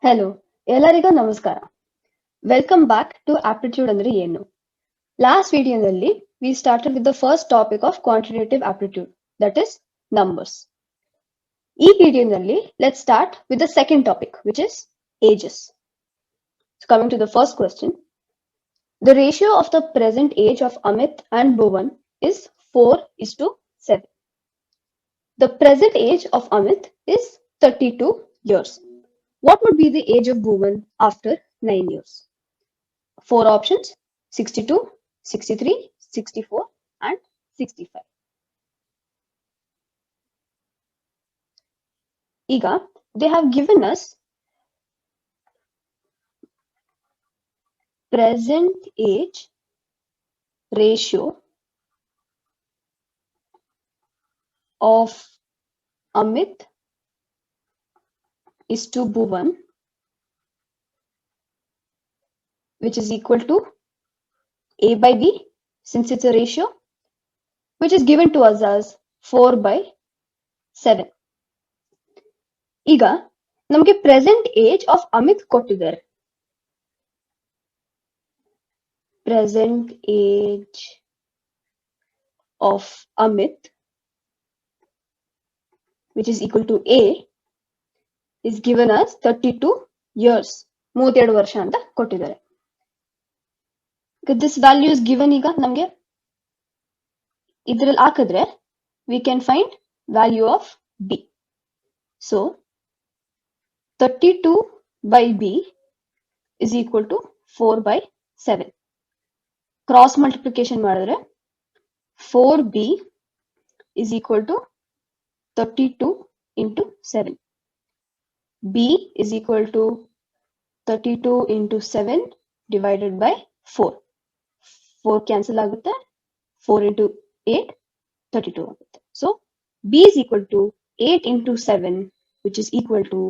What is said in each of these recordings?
Hello, ಎಲ್ಲರಿಗೂ ನಮಸ್ಕಾರ. Welcome back to aptitude ಅಂದ್ರೆ ಏನು. ಲಾಸ್ಟ್ ವಿಡಿಯೋದಲ್ಲಿ we started with the first topic of quantitative aptitude, that is numbers. ಈ ವಿಡಿಯೋನಲ್ಲಿ let's start with the second topic, which is ages. Coming to the first question, the ratio of the present age of Amit and Bhuvan is 4:7. The present age of Amit is 32 years. What would be the age of Bhuvan after 9 years? Four options: 62, 63, 64, and 65. Iga, they have given us present age ratio of Amit is to Bhuvan, which is equal to A by B, since it's a ratio, which is given to us as 4/7. ಈಗ ನಮಗೆ present age of Amit ಕೊಟ್ಟಿದ್ದಾರೆ. Present age of Amit, which is equal to A, is given as 32 years. 32 ವರ್ಷ ಅಂತ ಕೊಟ್ಟಿದ್ದಾರೆ. This value is given. ಈಗ ನಮಗೆ ಇದರಲ್ಲಿ ಹಾಕಿದ್ರೆ we can find value of B. So 32 by B is equal to 4/7. Cross multiplication ಮಾಡಿದ್ರೆ 4B is equal to 32 into 7. B is equal to 32 into 7 divided by 4. 4 cancel ಆಗುತ್ತೆ. 4 into 8, 32 ಆಗುತ್ತೆ. So B is equal to 8 into 7, which is equal to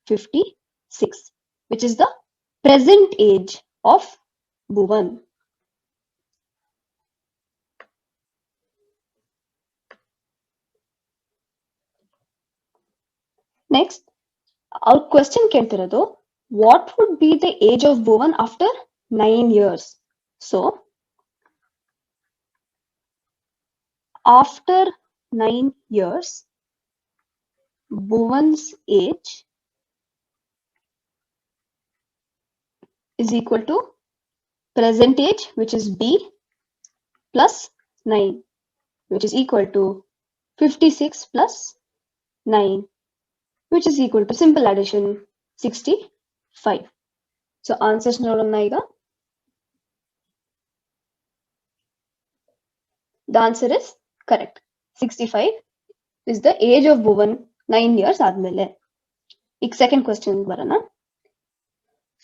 56, which is the present age of Bhuvan. Next, our question ಕೇಳ್ತಿರೋದು, what would be the age of Bhuvan after 9 years? So, after 9 years, Bhuvan's age is equal to present age, which is B, plus 9, which is equal to 56 plus 9, which is equal to simple addition 65. So answers ನೋಡೋಣ ಈಗ. The answer is correct. 65 is the age of Bhuvan 9 years ಆದ್ಮೇಲೆ. ಈಗ second question ಬರೋಣ.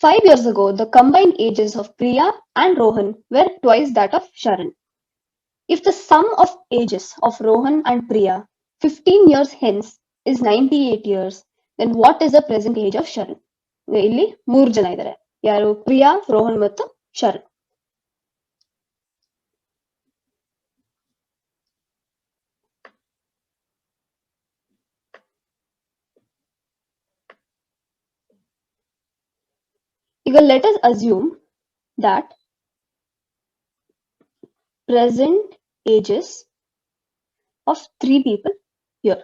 5 years ago, the combined ages of Priya and Rohan were twice that of Sharan. If the sum of ages of Rohan and Priya 15 years hence is 98 years, then what is the present age of Sharan? ಇಲ್ಲಿ 3 ಜನ ಇದ್ದಾರೆ. ಯಾರು? ಪ್ರಿಯಾ, ರೋಹನ್ ಮತ್ತು ಶರಣ್. ಈಗ let us assume that present ages of 3 people here: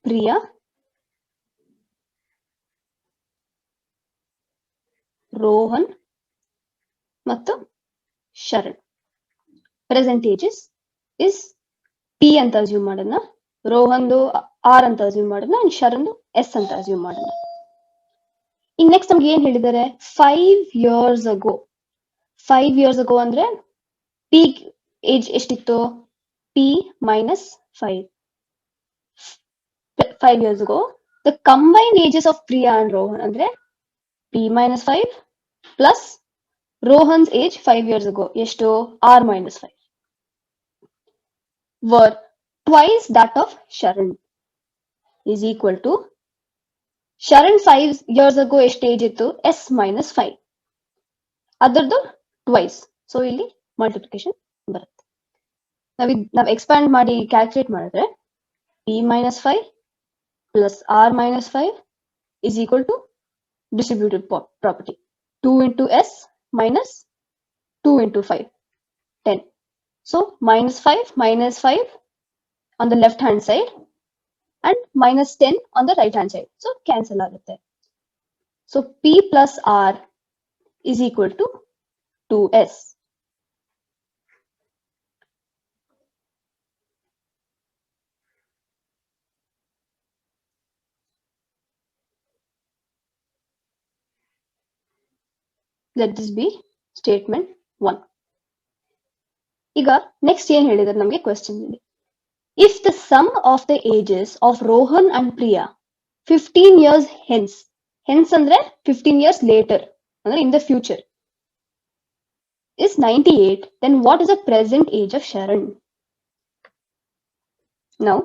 Priya, Rohan ಮತ್ತು Sharan. Present ages is P ಅಂತ assume ಮಾಡೋಣ, ರೋಹನ್ದು R ಅಂತ assume ಮಾಡೋಣ, and ಶರಣ್ದು S ಅಂತ assume ಮಾಡೋಣ. ಈಗ ನೆಕ್ಸ್ಟ್ ನಮ್ಗೆ ಏನ್ ಹೇಳಿದ್ದಾರೆ? 5 years ago. 5 years ago ಅಂದ್ರೆ P ಏಜ್ ಎಷ್ಟಿತ್ತು? P minus 5. 5 years ago, the combined ages of Priya and Rohan ಅಂದ್ರೆ P minus 5 plus Rohan's age 5 years ago, ಎಷ್ಟು? R minus 5, were twice that of Sharan, is equal to Sharan 5 years ago ಎಷ್ಟು age ಇತ್ತು? S minus 5, ಅದರದ್ದು twice. So ಇಲ್ಲಿ multiplication ಬರುತ್ತೆ. ನಾವು expand ಮಾಡಿ calculate ಮಾಡಿದ್ರೆ P minus 5 plus R minus 5 is equal to distributive property. 2 into s minus 2 into 5, 10. So minus 5 on the left hand side and minus 10 on the right hand side. So cancel agutte. So p plus r is equal to 2s. Let this be statement 1. ಈಗ next ಏನ್ ಹೇಳಿದಾರೆ ನಮಗೆ question ಇಲ್ಲಿ. If the sum of the ages of Rohan and Priya 15 years hence ಅಂದ್ರೆ 15 years later, ಅಂದ್ರೆ in the future, is 98, then what is the present age of Sharan? Now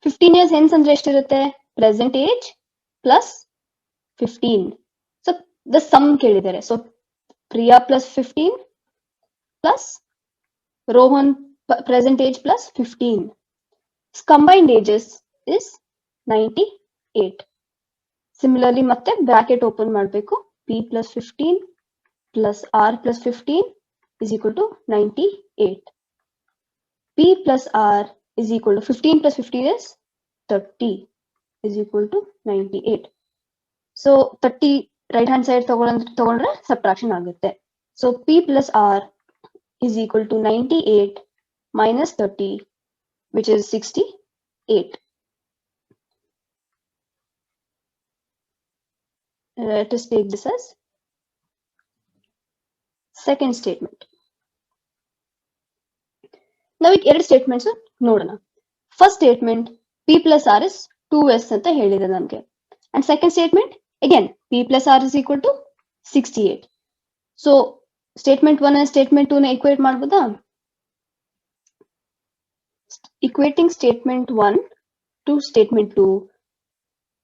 15 years hence ಅಂದ್ರೆ ಎಷ್ಟಿರುತ್ತೆ? Present age plus 15. So the sum ಕೇಳಿದ್ದಾರೆ. So Priya plus 15 plus Rohan present age plus 15. Combined ages is 98. Similarly, ಮತ್ತೆ bracket open ಮಾಡಬೇಕು. P plus 15 plus R plus 15 is equal to 98. P plus R is equal to 15 plus 15 is 30 is equal to 98. So 30 right hand side ತಗೊಂಡ್ರೆ subtraction ಆಗುತ್ತೆ. So P plus R is equal to 98 minus 30, which is 68. Let us take this as second statement. Now it ಎರಡು statements ನೋಡೋಣ. First statement, P plus R is 2s ಅಂತ ಹೇಳಿದೆ ನಮಗೆ. And second statement, again, P plus R is equal to 68. So statement 1 and statement 2 ನ equate ಮಾಡ್ಬೋದಾ? Equating statement 1 to statement 2,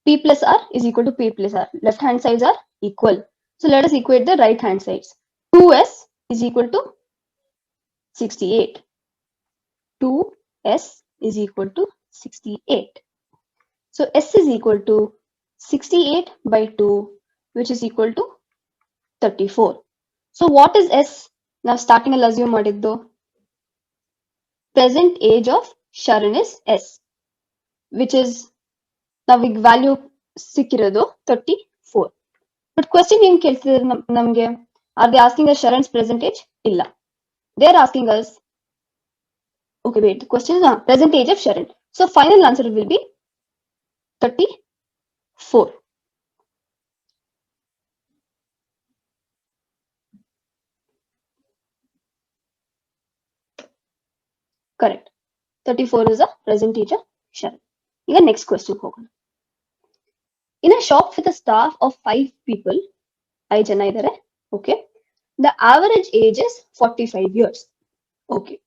P plus R is equal to P plus R. Left hand sides are equal. So let us equate the right hand sides. 2s is equal to 68. 2s is equal to 68. So s is equal to 68 by 2, which is equal to 34. So what is s? Now starting I'll assume madiddu. Present age of Sharan is s, which is navig value ಸಿಕ್ಕಿರೋದು 34. But question ಏನ್ ಕೇಳ್ತಿದ್ದಾರೆ ನಮಗೆ? Are they asking us Sharan's present age? ಇಲ್ಲ. They are asking us, okay wait, the question is present age of Sharan. So final answer will be 34. Correct. 34 is the present age of Sharan. Even next question ಹೋಗೋಣ. In a shop with a staff of 5 people, 5 ಜನ ಇದ್ದಾರೆ. Okay. The average age is 45 years. Okay.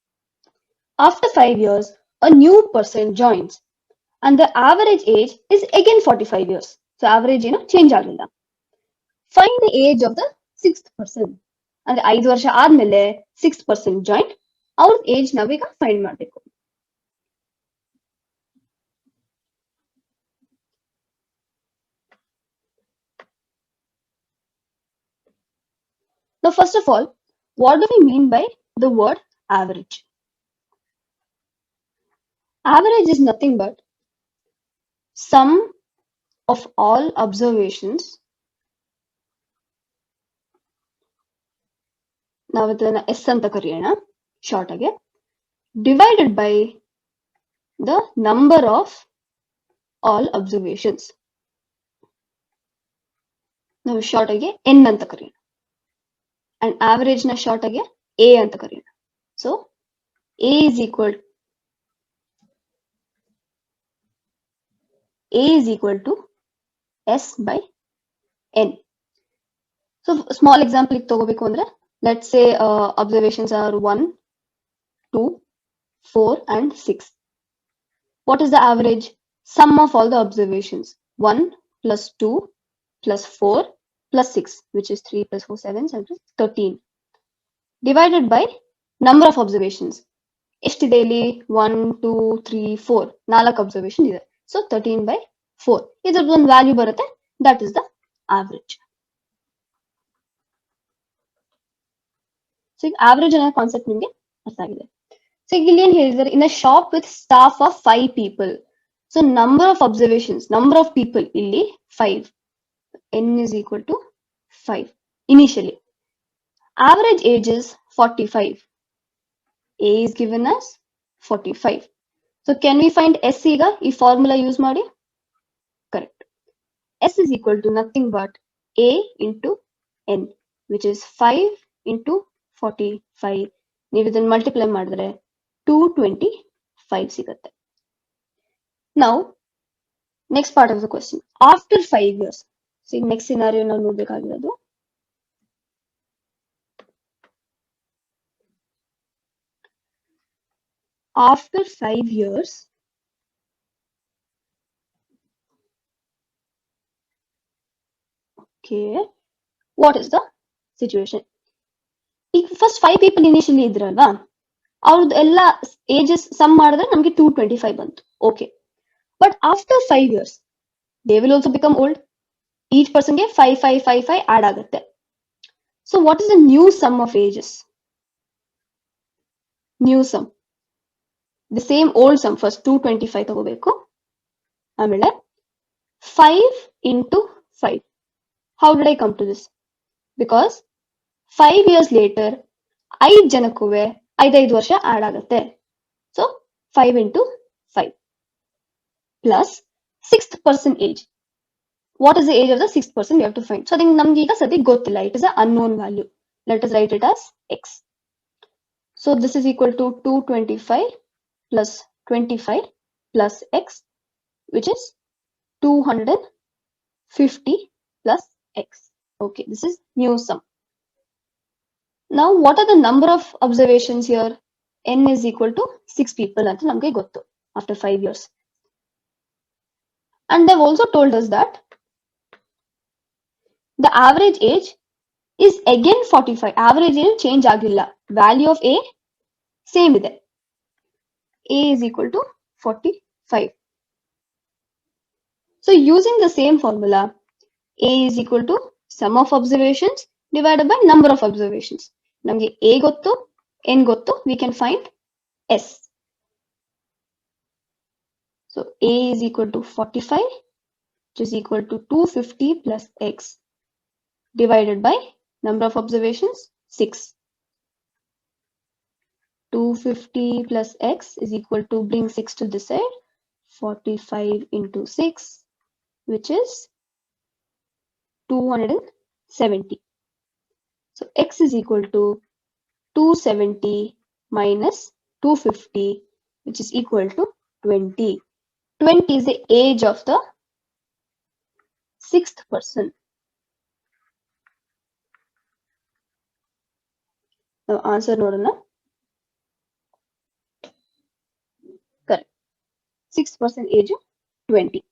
After 5 years, a new person joins and the average age is again 45 years. So average change ಆಗಿಲ್ಲ. Find the age of the 6th person. ಅಂದ್ರೆ 5 ವರ್ಷ ಆದ್ಮೇಲೆ 6th person joined. ಅವ್ರ age ನಾವೀಗ find ಮಾಡಬೇಕು. Now, first of all, what do we mean by the word average? Average is nothing but sum of all observations. ನಾವು ಇದನ್ನ S ಅಂತ ಕರೆಯೋಣ ಶಾರ್ಟ್ ಆಗಿ, divided by the number of all observations. ನಾವು short ಆಗಿ N ಅಂತ ಕರೆಯೋಣ. And average na short ಆಗಿ A ಅಂತ ಕರೆಯೋಣ. So A is equal to S by N. So small example ತಗೋಬೇಕು ಅಂದ್ರೆ, let's say observations are 1, 2, 4 and 6. What is the average? Sum of all the observations. 1 plus 2 plus 4 plus 6, which is 3 plus 4, 7, 13. Divided by number of observations. ಎಷ್ಟಿದೆ ಇಲ್ಲಿ? 1, 2, 3, 4. 4 observation ಇದೆ. So 13 by 4. ಇದರದ್ದು ಒಂದು value ಬರುತ್ತೆ. That is the average. So average ಅನ್ನೋ concept ನಿಮಗೆ ಅರ್ಥ ಆಗಿದೆ. So ಇಲ್ಲಿ ಏನ್ ಹೇಳಿದ್ದಾರೆ, in a shop with staff of 5 people. So number of observations, number of people ಇಲ್ಲಿ 5. N is equal to 5 initially. Average age is 45. A is given as 45. So can we find S ಈಗ ಈ formula use ಮಾಡಿ? Correct. S is equal to nothing but A into N, which is 5 into 45. ನೀವು ಇದನ್ನು multiply ಮಾಡಿದ್ರೆ 225 ಸಿಗುತ್ತೆ. Now, next part of the question. After 5 years, see next scenario ನಾವು ನೋಡ್ಬೇಕಾಗಿರೋದು. After 5 years, okay, what is the situation? ಈಗ first 5 people initially ಇದ್ರಲ್ವಾ, ಅವ್ರದ್ದು ಎಲ್ಲ ages some ಮಾಡಿದ್ರೆ ನಮಗೆ 225 ಬಂತು. Okay, but after 5 years they will also become old. Each person ಗೆ 5 add ಆಗುತ್ತೆ. So what is the new sum of ages? New sum, the same old sum, first 225 ತಗೋಬೇಕು, ಆಮೇಲೆ 5 into 5. How did I come to this? Because 5 years later 5 ಜನಕ್ಕೂ 5 ವರ್ಷ add ಆಗುತ್ತೆ. So 5 into 5 plus 6th person age. What is the age of the 6th person? We have to find. So ನಮ್ಗೆ ಈಗ ಸದ್ಯ ಗೊತ್ತಿಲ್ಲ, it is an unknown value. Let us write it as x. So this is equal to 225 plus 25 plus x, which is 250 plus x. Okay, this is new sum. Now what are the number of observations here? N is equal to 6 people ಅಂತ ನಮಗೆ ಗೊತ್ತು after 5 years. And they've also told us that the average age is again 45. Average age change ಆಗಿಲ್ಲ. Value of A same ಇದೆ. A is equal to 45. So using the same formula, A is equal to sum of observations divided by number of observations. ನಮಗೆ A ಗೊತ್ತು, N ಗೊತ್ತು, we can find S. So A is equal to 45, which is equal to 250 plus X divided by number of observations 6. 250 plus X is equal to, bring 6 to this side, 45 into 6, which is 270. So X is equal to 270 minus 250, which is equal to 20. 20 is the age of the 6th person. Now answer ನೋಡೋಣ. Correct. 6th person age 20.